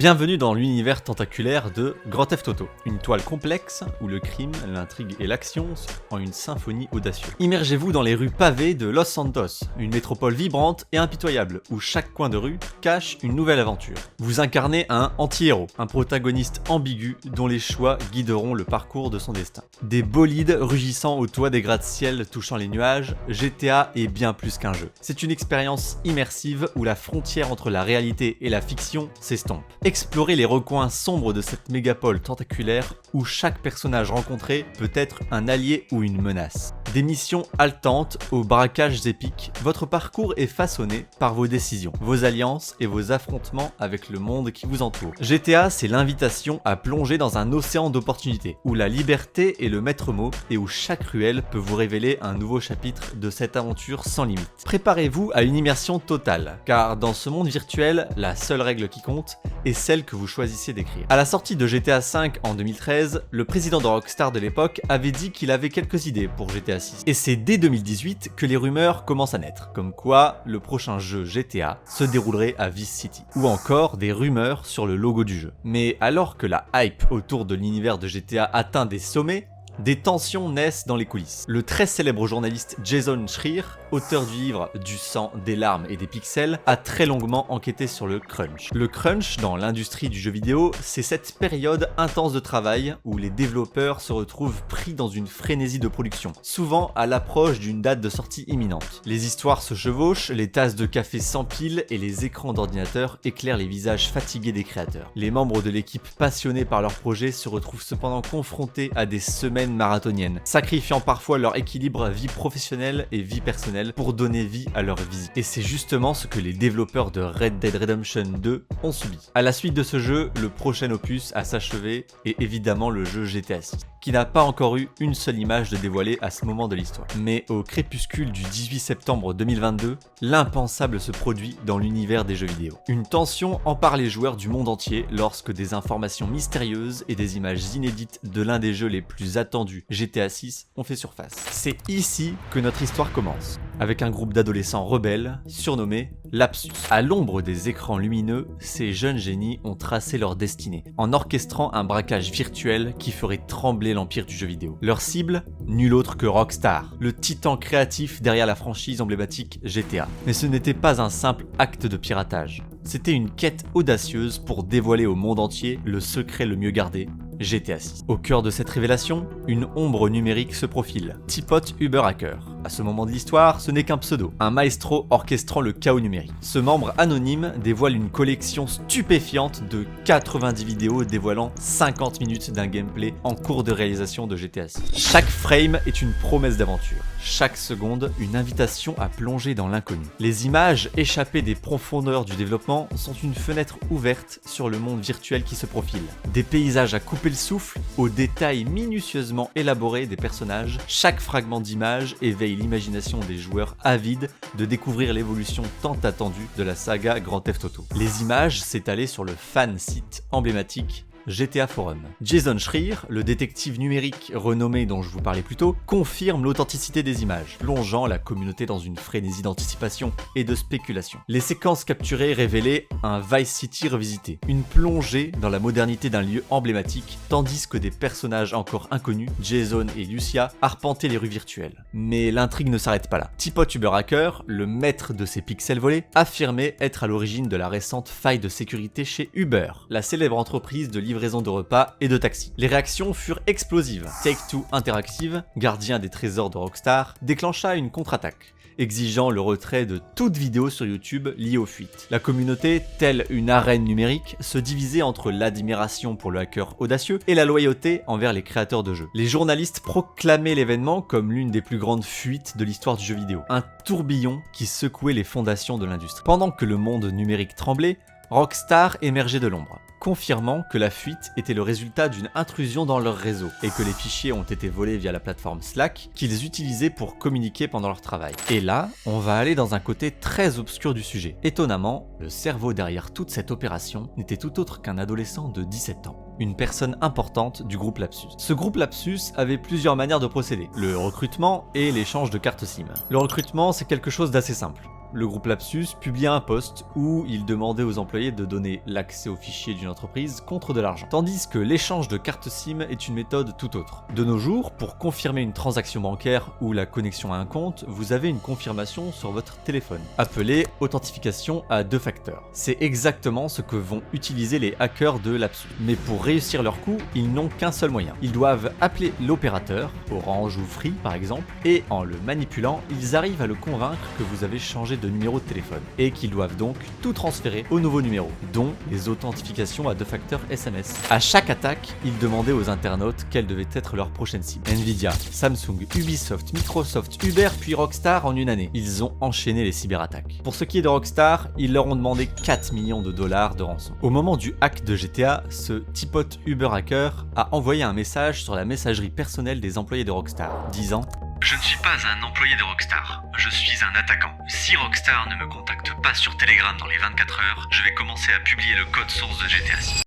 Bienvenue dans l'univers tentaculaire de Grand Theft Auto, une toile complexe où le crime, l'intrigue et l'action sont en une symphonie audacieuse. Immergez-vous dans les rues pavées de Los Santos, une métropole vibrante et impitoyable où chaque coin de rue cache une nouvelle aventure. Vous incarnez un anti-héros, un protagoniste ambigu dont les choix guideront le parcours de son destin. Des bolides rugissant au toit des gratte-ciel touchant les nuages, GTA est bien plus qu'un jeu. C'est une expérience immersive où la frontière entre la réalité et la fiction s'estompe. Explorez les recoins sombres de cette mégapole tentaculaire où chaque personnage rencontré peut être un allié ou une menace. Des missions haletantes aux braquages épiques, votre parcours est façonné par vos décisions, vos alliances et vos affrontements avec le monde qui vous entoure. GTA, c'est l'invitation à plonger dans un océan d'opportunités, où la liberté est le maître mot et où chaque ruelle peut vous révéler un nouveau chapitre de cette aventure sans limite. Préparez-vous à une immersion totale, car dans ce monde virtuel, la seule règle qui compte est celle que vous choisissez d'écrire. À la sortie de GTA V en 2013, le président de Rockstar de l'époque avait dit qu'il avait quelques idées pour GTA 6. Et c'est dès 2018 que les rumeurs commencent à naître, comme quoi le prochain jeu GTA se déroulerait à Vice City, ou encore des rumeurs sur le logo du jeu. Mais alors que la hype autour de l'univers de GTA atteint des sommets, des tensions naissent dans les coulisses. Le très célèbre journaliste Jason Schreier, auteur du livre Du sang, des larmes et des pixels, a très longuement enquêté sur le crunch. Le crunch, dans l'industrie du jeu vidéo, c'est cette période intense de travail où les développeurs se retrouvent pris dans une frénésie de production, souvent à l'approche d'une date de sortie imminente. Les histoires se chevauchent, les tasses de café s'empilent et les écrans d'ordinateur éclairent les visages fatigués des créateurs. Les membres de l'équipe passionnés par leur projet se retrouvent cependant confrontés à des semaines marathoniennes, sacrifiant parfois leur équilibre vie professionnelle et vie personnelle pour donner vie à leur vie. Et c'est justement ce que les développeurs de Red Dead Redemption 2 ont subi. À la suite de ce jeu, le prochain opus à s'achever est évidemment le jeu GTA 6, qui n'a pas encore eu une seule image de dévoilée à ce moment de l'histoire. Mais au crépuscule du 18 septembre 2022, l'impensable se produit dans l'univers des jeux vidéo. Une tension empare les joueurs du monde entier lorsque des informations mystérieuses et des images inédites de l'un des jeux les plus attendus GTA 6 ont fait surface. C'est ici que notre histoire commence, avec un groupe d'adolescents rebelles surnommé Lapsus. À l'ombre des écrans lumineux, ces jeunes génies ont tracé leur destinée, en orchestrant un braquage virtuel qui ferait trembler l'empire du jeu vidéo. Leur cible, nul autre que Rockstar, le titan créatif derrière la franchise emblématique GTA. Mais ce n'était pas un simple acte de piratage. C'était une quête audacieuse pour dévoiler au monde entier le secret le mieux gardé, GTA 6. Au cœur de cette révélation, une ombre numérique se profile, Teapot Uber Hacker. À ce moment de l'histoire, ce n'est qu'un pseudo, un maestro orchestrant le chaos numérique. Ce membre anonyme dévoile une collection stupéfiante de 90 vidéos dévoilant 50 minutes d'un gameplay en cours de réalisation de GTA 6. Chaque frame est une promesse d'aventure, chaque seconde une invitation à plonger dans l'inconnu. Les images échappées des profondeurs du développement sont une fenêtre ouverte sur le monde virtuel qui se profile. Des paysages à couper le souffle, aux détails minutieusement élaborés des personnages, chaque fragment d'image éveille l'imagination des joueurs avides de découvrir l'évolution tant attendue de la saga Grand Theft Auto. Les images s'étalaient sur le fan site emblématique GTA Forum. Jason Schreier, le détective numérique renommé dont je vous parlais plus tôt, confirme l'authenticité des images, plongeant la communauté dans une frénésie d'anticipation et de spéculation. Les séquences capturées révélaient un Vice City revisité, une plongée dans la modernité d'un lieu emblématique, tandis que des personnages encore inconnus, Jason et Lucia, arpentaient les rues virtuelles. Mais l'intrigue ne s'arrête pas là. Teapot Uber Hacker, le maître de ces pixels volés, affirmait être à l'origine de la récente faille de sécurité chez Uber, la célèbre entreprise de livraison de repas et de taxi. Les réactions furent explosives. Take-Two Interactive, gardien des trésors de Rockstar, déclencha une contre-attaque, exigeant le retrait de toute vidéo sur YouTube liée aux fuites. La communauté, telle une arène numérique, se divisait entre l'admiration pour le hacker audacieux et la loyauté envers les créateurs de jeux. Les journalistes proclamaient l'événement comme l'une des plus grandes fuites de l'histoire du jeu vidéo, un tourbillon qui secouait les fondations de l'industrie. Pendant que le monde numérique tremblait, Rockstar émergeait de l'ombre, confirmant que la fuite était le résultat d'une intrusion dans leur réseau et que les fichiers ont été volés via la plateforme Slack qu'ils utilisaient pour communiquer pendant leur travail. Et là, on va aller dans un côté très obscur du sujet. Étonnamment, le cerveau derrière toute cette opération n'était tout autre qu'un adolescent de 17 ans, une personne importante du groupe Lapsus. Ce groupe Lapsus avait plusieurs manières de procéder, le recrutement et l'échange de cartes SIM. Le recrutement, c'est quelque chose d'assez simple. le groupe Lapsus publia un post où il demandait aux employés de donner l'accès aux fichiers d'une entreprise contre de l'argent. Tandis que l'échange de cartes SIM est une méthode tout autre. De nos jours, pour confirmer une transaction bancaire ou la connexion à un compte, vous avez une confirmation sur votre téléphone, appelée authentification à 2 facteurs. C'est exactement ce que vont utiliser les hackers de Lapsus. Mais pour réussir leur coup, ils n'ont qu'un seul moyen. Ils doivent appeler l'opérateur, Orange ou Free par exemple, et en le manipulant, ils arrivent à le convaincre que vous avez changé de numéro de téléphone, et qu'ils doivent donc tout transférer au nouveau numéro, dont les authentifications à 2 facteurs SMS. À chaque attaque, ils demandaient aux internautes quelle devait être leur prochaine cible. Nvidia, Samsung, Ubisoft, Microsoft, Uber puis Rockstar en une année. Ils ont enchaîné les cyberattaques. Pour ce qui est de Rockstar, ils leur ont demandé 4 millions de dollars de rançon. Au moment du hack de GTA, ce tipote Uber hacker a envoyé un message sur la messagerie personnelle des employés de Rockstar, disant: Je ne suis pas un employé de Rockstar, je suis un attaquant. Si Rockstar ne me contacte pas sur Telegram dans les 24 heures, je vais commencer à publier le code source de GTA 6.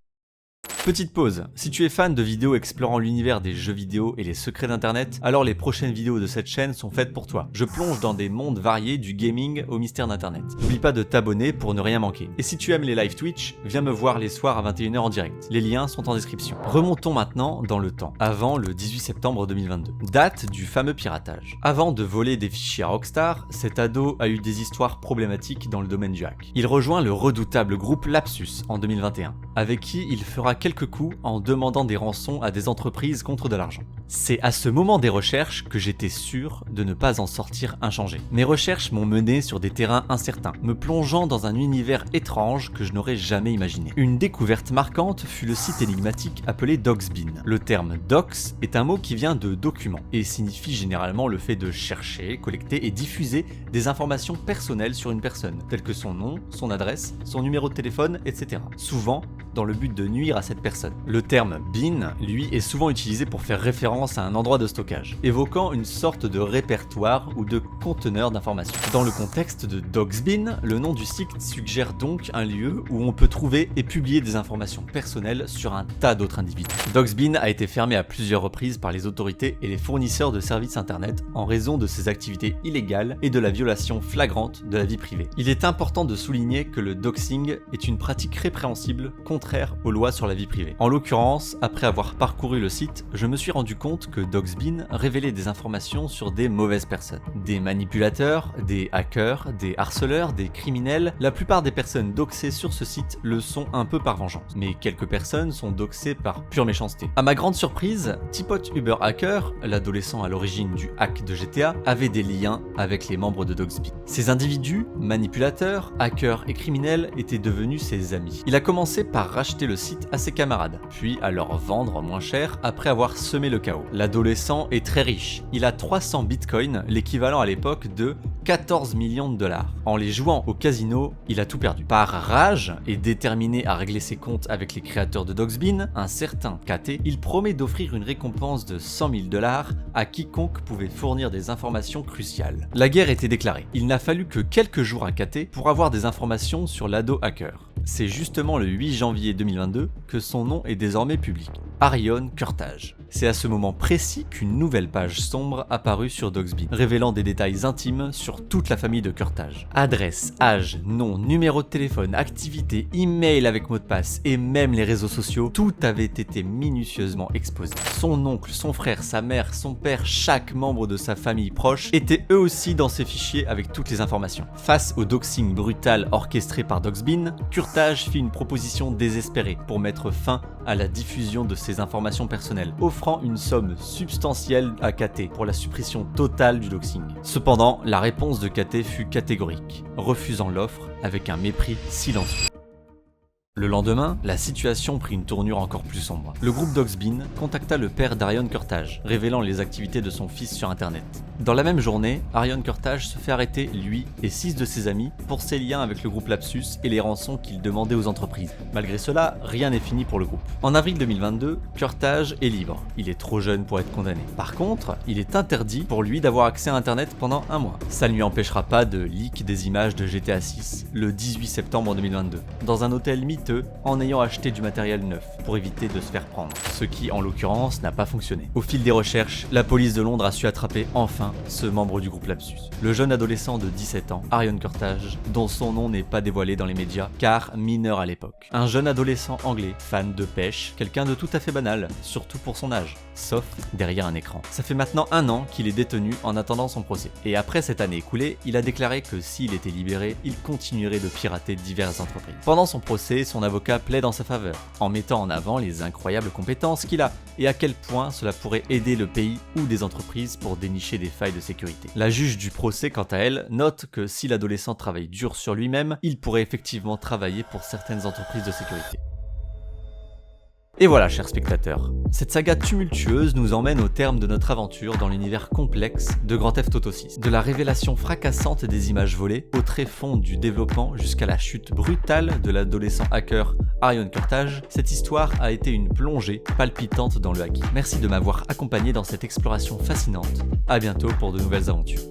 Petite pause, si tu es fan de vidéos explorant l'univers des jeux vidéo et les secrets d'internet, alors les prochaines vidéos de cette chaîne sont faites pour toi. Je plonge dans des mondes variés du gaming au mystère d'internet. N'oublie pas de t'abonner pour ne rien manquer. Et si tu aimes les live Twitch, viens me voir les soirs à 21h en direct. Les liens sont en description. Remontons maintenant dans le temps, avant le 18 septembre 2022, date du fameux piratage. Avant de voler des fichiers à Rockstar, cet ado a eu des histoires problématiques dans le domaine du hack. Il rejoint le redoutable groupe Lapsus en 2021, avec qui il fera quelques coups en demandant des rançons à des entreprises contre de l'argent. C'est à ce moment des recherches que j'étais sûr de ne pas en sortir inchangé. Mes recherches m'ont mené sur des terrains incertains, me plongeant dans un univers étrange que je n'aurais jamais imaginé. Une découverte marquante fut le site énigmatique appelé Doxbin. Le terme dox est un mot qui vient de document et signifie généralement le fait de chercher, collecter et diffuser des informations personnelles sur une personne, telles que son nom, son adresse, son numéro de téléphone, etc. Souvent dans le but de nuire à cette personne. Le terme bin, lui, est souvent utilisé pour faire référence à un endroit de stockage, évoquant une sorte de répertoire ou de conteneur d'informations. Dans le contexte de Doxbin, le nom du site suggère donc un lieu où on peut trouver et publier des informations personnelles sur un tas d'autres individus. Doxbin a été fermé à plusieurs reprises par les autorités et les fournisseurs de services internet en raison de ses activités illégales et de la violation flagrante de la vie privée. Il est important de souligner que le doxing est une pratique répréhensible contraire aux lois sur la vie privée. En l'occurrence, après avoir parcouru le site, je me suis rendu compte que Doxbin révélait des informations sur des mauvaises personnes. Des manipulateurs, des hackers, des harceleurs, des criminels. La plupart des personnes doxées sur ce site le sont un peu par vengeance, mais quelques personnes sont doxées par pure méchanceté. À ma grande surprise, Tipot Uber Hacker, l'adolescent à l'origine du hack de GTA, avait des liens avec les membres de Doxbin. Ces individus, manipulateurs, hackers et criminels, étaient devenus ses amis. Il a commencé par racheter le site à ses camarades, puis à leur vendre moins cher après avoir semé le chaos. L'adolescent est très riche, il a 300 bitcoins, l'équivalent à l'époque de 14 millions de dollars. En les jouant au casino, il a tout perdu. Par rage et déterminé à régler ses comptes avec les créateurs de Doxbin, un certain KT, il promet d'offrir une récompense de 100 000 dollars à quiconque pouvait fournir des informations cruciales. La guerre était déclarée. Il n'a fallu que quelques jours à KT pour avoir des informations sur l'ado hacker. C'est justement le 8 janvier 2022 que son nom est désormais public. Arion Curtage. C'est à ce moment précis qu'une nouvelle page sombre apparut sur Doxbin, révélant des détails intimes sur toute la famille de Curtage. Adresse, âge, nom, numéro de téléphone, activité, email avec mot de passe et même les réseaux sociaux, tout avait été minutieusement exposé. Son oncle, son frère, sa mère, son père, chaque membre de sa famille proche étaient eux aussi dans ces fichiers avec toutes les informations. Face au doxing brutal orchestré par Doxbin, Curtage fit une proposition désespérée pour mettre fin à la diffusion de ces informations personnelles, offrant une somme substantielle à KT pour la suppression totale du doxing. Cependant, la réponse de KT fut catégorique, refusant l'offre avec un mépris silencieux. Le lendemain, la situation prit une tournure encore plus sombre. Le groupe Doxbin contacta le père d'Arion Curtage, révélant les activités de son fils sur internet. Dans la même journée, Arion Curtage se fait arrêter, lui et 6 de ses amis, pour ses liens avec le groupe Lapsus et les rançons qu'il demandait aux entreprises. Malgré cela, rien n'est fini pour le groupe. En avril 2022, Curtage est libre. Il est trop jeune pour être condamné. Par contre, il est interdit pour lui d'avoir accès à internet pendant un mois. Ça ne lui empêchera pas de leak des images de GTA 6 le 18 septembre 2022. Dans un hôtel mythique miteux en ayant acheté du matériel neuf pour éviter de se faire prendre, ce qui en l'occurrence n'a pas fonctionné. Au fil des recherches, la police de Londres a su attraper enfin ce membre du groupe Lapsus, le jeune adolescent de 17 ans, Arion Curtage, dont son nom n'est pas dévoilé dans les médias car mineur à l'époque. Un jeune adolescent anglais, fan de pêche, quelqu'un de tout à fait banal, surtout pour son âge, sauf derrière un écran. Ça fait maintenant 1 an qu'il est détenu en attendant son procès. Et après cette année écoulée, il a déclaré que s'il était libéré, il continuerait de pirater diverses entreprises. Pendant son procès, son avocat plaide en sa faveur, en mettant en avant les incroyables compétences qu'il a et à quel point cela pourrait aider le pays ou des entreprises pour dénicher des failles de sécurité. La juge du procès, quant à elle, note que si l'adolescent travaille dur sur lui-même, il pourrait effectivement travailler pour certaines entreprises de sécurité. Et voilà, chers spectateurs, cette saga tumultueuse nous emmène au terme de notre aventure dans l'univers complexe de Grand Theft Auto 6. De la révélation fracassante des images volées, au tréfonds du développement jusqu'à la chute brutale de l'adolescent hacker Arion Curtage, cette histoire a été une plongée palpitante dans le hacking. Merci de m'avoir accompagné dans cette exploration fascinante. À bientôt pour de nouvelles aventures.